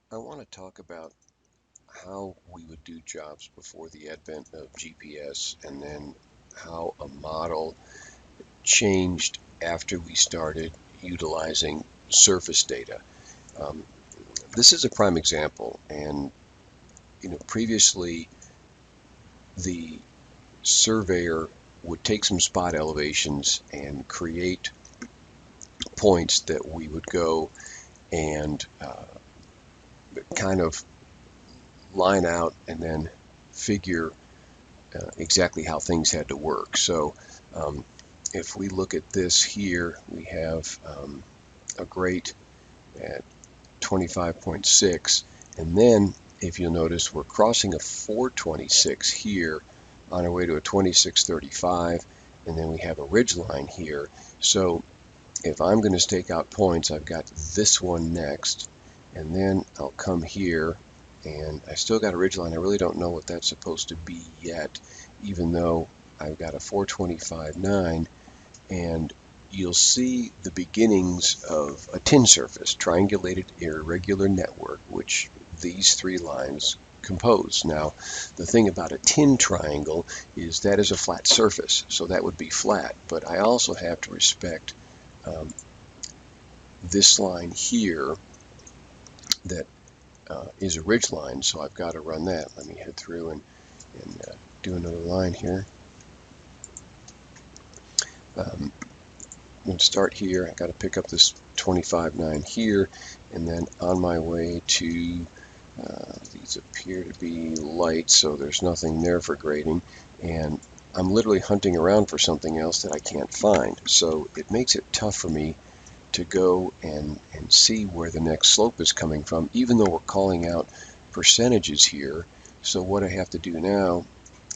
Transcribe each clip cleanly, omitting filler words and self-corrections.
I want to talk about how we would do jobs before the advent of GPS and then how a model changed after we started utilizing surface data. Um, this is a prime example, and previously the surveyor would take some spot elevations and create points that we would go and kind of line out and then figure exactly how things had to work. So um, if we look at this here, we have a grate at 25.6, and then if you'll notice, we're crossing a 426 here on our way to a 2635, and then we have a ridge line here. So if I'm going to stake out points, I've got this one next, and then I'll come here, and I still got a ridge line. I really don't know what that's supposed to be yet, even though I've got a 425.9, and you'll see the beginnings of a tin surface, triangulated irregular network, which these three lines compose. Now, the thing about a tin triangle is that is a flat surface, so that would be flat, but I also have to respect um, this line here that is a ridge line, so I've got to run that. Let me head through and do another line here. I'm going to start here. I got to pick up this 25.9 here, and then on my way to these appear to be light, so there's nothing there for grading, and I'm literally hunting around for something else that I can't find. So it makes it tough for me to go and see where the next slope is coming from, even though we're calling out percentages here. So what I have to do now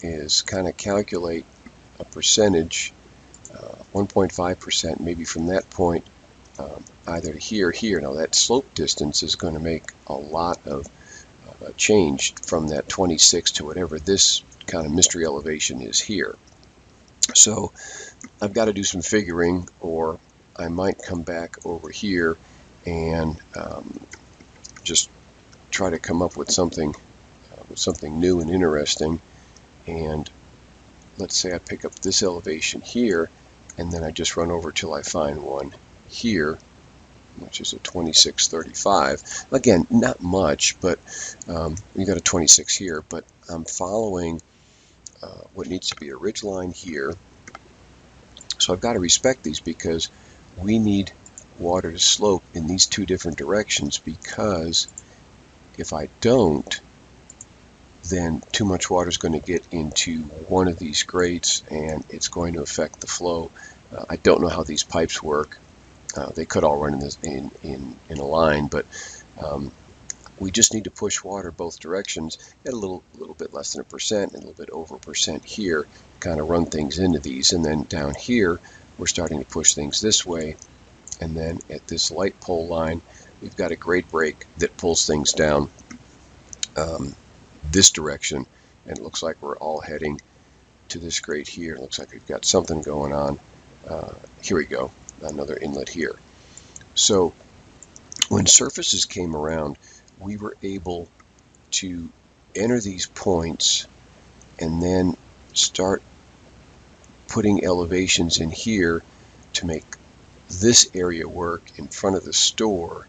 is kind of calculate a percentage, 1.5%, maybe from that point, either here. Now that slope distance is going to make a lot of change from that 26 to whatever this kind of mystery elevation is here. So I've got to do some figuring, or I might come back over here and just try to come up with something new and interesting. And let's say I pick up this elevation here, and then I just run over till I find one here, which is a 2635. Again, not much, but you got a 26 here, but I'm following what needs to be a ridge line here. So I've got to respect these because we need water to slope in these two different directions, because if I don't, then too much water is going to get into one of these grates and it's going to affect the flow. I don't know how these pipes work. They could all run in a line, but we just need to push water both directions at a little bit less than 1% and a little bit over 1% here, kind of run things into these. And then down here, we're starting to push things this way. And then at this light pole line, we've got a grade break that pulls things down this direction. And it looks like we're all heading to this grade here. It looks like we've got something going on. Here we go, another inlet here. So when surfaces came around, we were able to enter these points and then start putting elevations in here to make this area work in front of the store,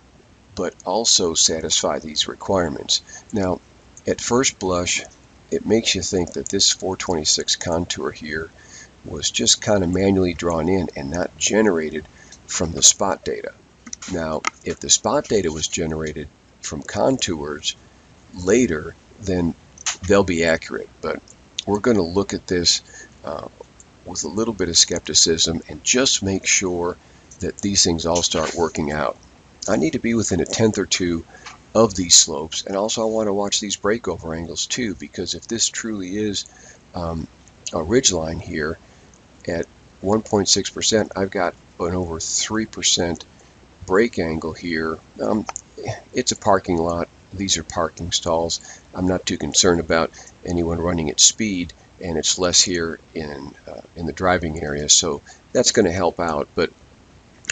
but also satisfy these requirements. Now, at first blush, it makes you think that this 426 contour here was just kind of manually drawn in and not generated from the spot data. Now, if the spot data was generated from contours later, then they'll be accurate. But we're going to look at this with a little bit of skepticism and just make sure that these things all start working out. I need to be within a tenth or two of these slopes, and also I want to watch these breakover angles too, because if this truly is a ridge line here at 1.6%, I've got an over 3% break angle here. It's a parking lot. These are parking stalls. I'm not too concerned about anyone running at speed, and it's less here in the driving area, so that's going to help out. But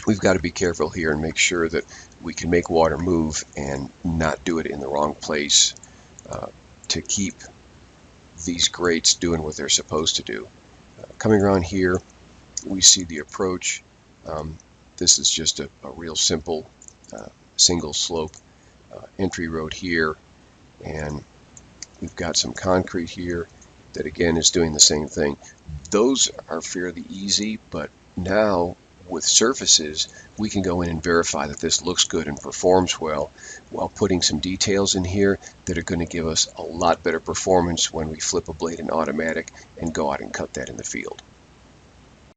we've got to be careful here and make sure that we can make water move and not do it in the wrong place to keep these grates doing what they're supposed to do. Coming around here, we see the approach. This is just a real simple single slope entry road here, and we've got some concrete here that again is doing the same thing. Those are fairly easy, but now with surfaces, we can go in and verify that this looks good and performs well while putting some details in here that are going to give us a lot better performance when we flip a blade in automatic and go out and cut that in the field.